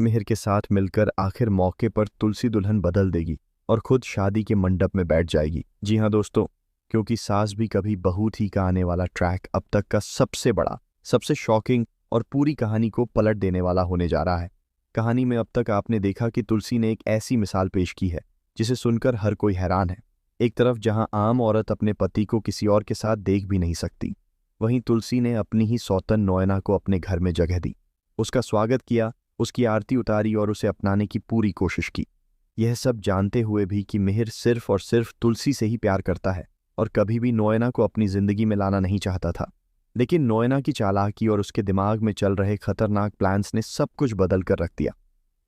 मिहिर के साथ मिलकर आखिर मौके पर तुलसी दुल्हन बदल देगी और खुद शादी के मंडप में बैठ जाएगी। जी हाँ दोस्तों, क्योंकि सास भी कभी बहू थी का आने वाला ट्रैक अब तक का सबसे बड़ा, सबसे शॉकिंग और पूरी कहानी को पलट देने वाला होने जा रहा है। कहानी में अब तक आपने देखा कि तुलसी ने एक ऐसी मिसाल पेश की है जिसे सुनकर हर कोई हैरान है। एक तरफ जहां आम औरत अपने पति को किसी और के साथ देख भी नहीं सकती, वहीं तुलसी ने अपनी ही सौतन नोएना को अपने घर में जगह दी, उसका स्वागत किया, उसकी आरती उतारी और उसे अपनाने की पूरी कोशिश की। यह सब जानते हुए भी कि मिहिर सिर्फ और सिर्फ तुलसी से ही प्यार करता है और कभी भी नोएना को अपनी जिंदगी में लाना नहीं चाहता था। लेकिन नोएना की चालाकी और उसके दिमाग में चल रहे खतरनाक प्लान्स ने सब कुछ बदल कर रख दिया।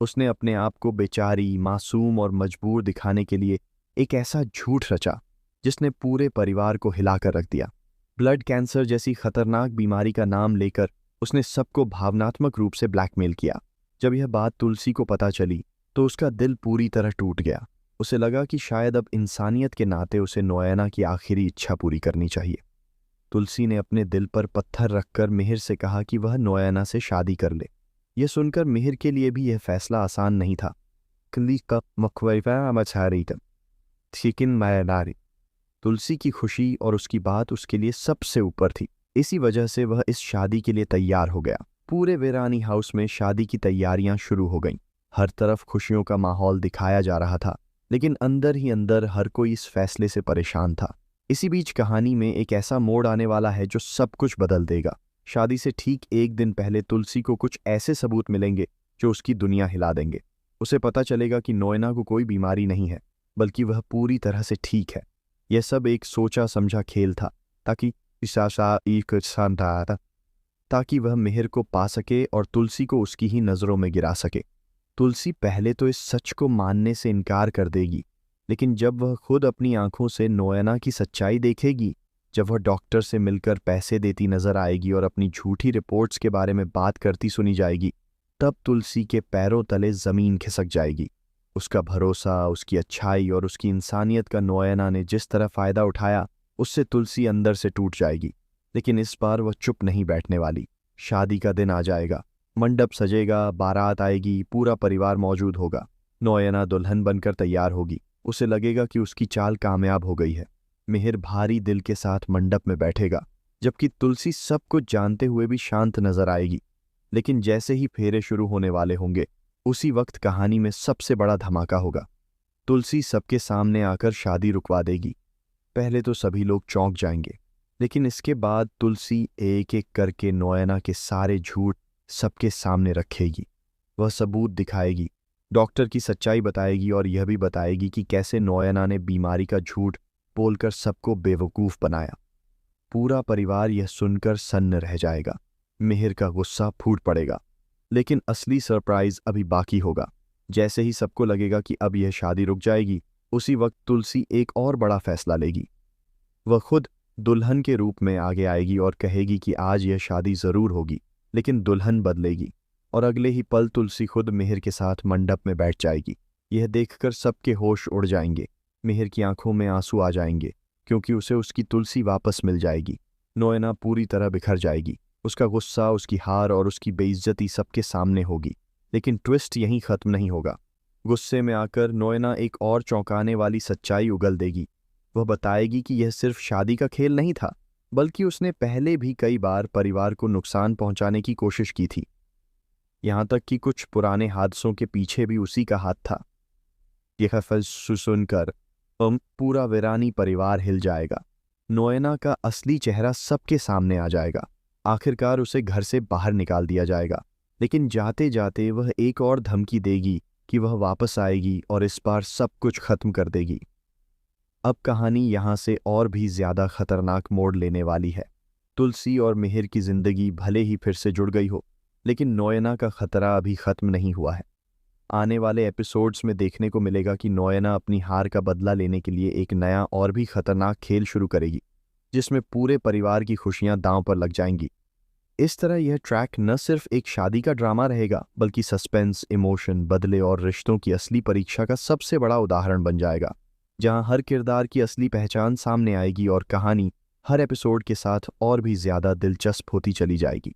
उसने अपने आप को बेचारी, मासूम और मजबूर दिखाने के लिए एक ऐसा झूठ रचा जिसने पूरे परिवार को हिलाकर रख दिया। ब्लड कैंसर जैसी खतरनाक बीमारी का नाम लेकर उसने सबको भावनात्मक रूप से ब्लैकमेल किया। जब यह बात तुलसी को पता चली तो उसका दिल पूरी तरह टूट गया। उसे लगा कि शायद अब इंसानियत के नाते उसे नोएना की आखिरी इच्छा पूरी करनी चाहिए। तुलसी ने अपने दिल पर पत्थर रखकर मिहिर से कहा कि वह नोएना से शादी कर ले। यह सुनकर मिहिर के लिए भी यह फैसला आसान नहीं था। तुलसी की खुशी और उसकी बात उसके लिए सबसे ऊपर थी। इसी वजह से वह इस शादी के लिए तैयार हो गया। पूरे वीरानी हाउस में शादी की तैयारियां शुरू हो गईं। हर तरफ खुशियों का माहौल दिखाया जा रहा था, लेकिन अंदर ही अंदर हर कोई इस फैसले से परेशान था। इसी बीच कहानी में एक ऐसा मोड़ आने वाला है जो सब कुछ बदल देगा। शादी से ठीक एक दिन पहले तुलसी को कुछ ऐसे सबूत मिलेंगे जो उसकी दुनिया हिला देंगे। उसे पता चलेगा कि नोएना को कोई बीमारी नहीं है, बल्कि वह पूरी तरह से ठीक है। यह सब एक सोचा समझा खेल था ताकि वह मिहिर को पा सके और तुलसी को उसकी ही नज़रों में गिरा सके। तुलसी पहले तो इस सच को मानने से इनकार कर देगी, लेकिन जब वह खुद अपनी आंखों से नोएना की सच्चाई देखेगी, जब वह डॉक्टर से मिलकर पैसे देती नजर आएगी और अपनी झूठी रिपोर्ट्स के बारे में बात करती सुनी जाएगी, तब तुलसी के पैरों तले जमीन खिसक जाएगी। उसका भरोसा, उसकी अच्छाई और उसकी इंसानियत का नोएना ने जिस तरह फायदा उठाया, उससे तुलसी अंदर से टूट जाएगी। लेकिन इस बार वह चुप नहीं बैठने वाली। शादी का दिन आ जाएगा, मंडप सजेगा, बारात आएगी, पूरा परिवार मौजूद होगा। नोएना दुल्हन बनकर तैयार होगी। उसे लगेगा कि उसकी चाल कामयाब हो गई है। मिहिर भारी दिल के साथ मंडप में बैठेगा, जबकि तुलसी सब कुछ जानते हुए भी शांत नजर आएगी। लेकिन जैसे ही फेरे शुरू होने वाले होंगे, उसी वक्त कहानी में सबसे बड़ा धमाका होगा। तुलसी सबके सामने आकर शादी रुकवा देगी। पहले तो सभी लोग चौंक जाएंगे, लेकिन इसके बाद तुलसी एक एक करके नोएना के सारे झूठ सबके सामने रखेगी। वह सबूत दिखाएगी, डॉक्टर की सच्चाई बताएगी और यह भी बताएगी कि कैसे नोएना ने बीमारी का झूठ बोलकर सबको बेवकूफ़ बनाया। पूरा परिवार यह सुनकर सन्न रह जाएगा। मिहिर का गुस्सा फूट पड़ेगा, लेकिन असली सरप्राइज अभी बाकी होगा। जैसे ही सबको लगेगा कि अब यह शादी रुक जाएगी, उसी वक्त तुलसी एक और बड़ा फैसला लेगी। वह खुद दुल्हन के रूप में आगे आएगी और कहेगी कि आज यह शादी जरूर होगी, लेकिन दुल्हन बदलेगी। और अगले ही पल तुलसी खुद मिहिर के साथ मंडप में बैठ जाएगी। यह देखकर सबके होश उड़ जाएंगे। मिहिर की आंखों में आंसू आ जाएंगे, क्योंकि उसे उसकी तुलसी वापस मिल जाएगी। नोएना पूरी तरह बिखर जाएगी। उसका गुस्सा, उसकी हार और उसकी बेइज्जती सबके सामने होगी। लेकिन ट्विस्ट यहीं खत्म नहीं होगा। गुस्से में आकर नोएना एक और चौंकाने वाली सच्चाई उगल देगी। वह बताएगी कि यह सिर्फ शादी का खेल नहीं था, बल्कि उसने पहले भी कई बार परिवार को नुकसान पहुंचाने की कोशिश की थी। यहां तक कि कुछ पुराने हादसों के पीछे भी उसी का हाथ था। यह फैसला सुनकर पूरा वीरानी परिवार हिल जाएगा। नोएना का असली चेहरा सबके सामने आ जाएगा। आखिरकार उसे घर से बाहर निकाल दिया जाएगा, लेकिन जाते जाते वह एक और धमकी देगी कि वह वापस आएगी और इस बार सब कुछ खत्म कर देगी। अब कहानी यहां से और भी ज्यादा खतरनाक मोड़ लेने वाली है। तुलसी और मिहिर की जिंदगी भले ही फिर से जुड़ गई हो, लेकिन नोएना का खतरा अभी खत्म नहीं हुआ है। आने वाले एपिसोड्स में देखने को मिलेगा कि नोएना अपनी हार का बदला लेने के लिए एक नया और भी खतरनाक खेल शुरू करेगी, जिसमें पूरे परिवार की खुशियां दांव पर लग जाएंगी। इस तरह यह ट्रैक न सिर्फ एक शादी का ड्रामा रहेगा, बल्कि सस्पेंस, इमोशन, बदले और रिश्तों की असली परीक्षा का सबसे बड़ा उदाहरण बन जाएगा, जहां हर किरदार की असली पहचान सामने आएगी और कहानी हर एपिसोड के साथ और भी ज्यादा दिलचस्प होती चली जाएगी।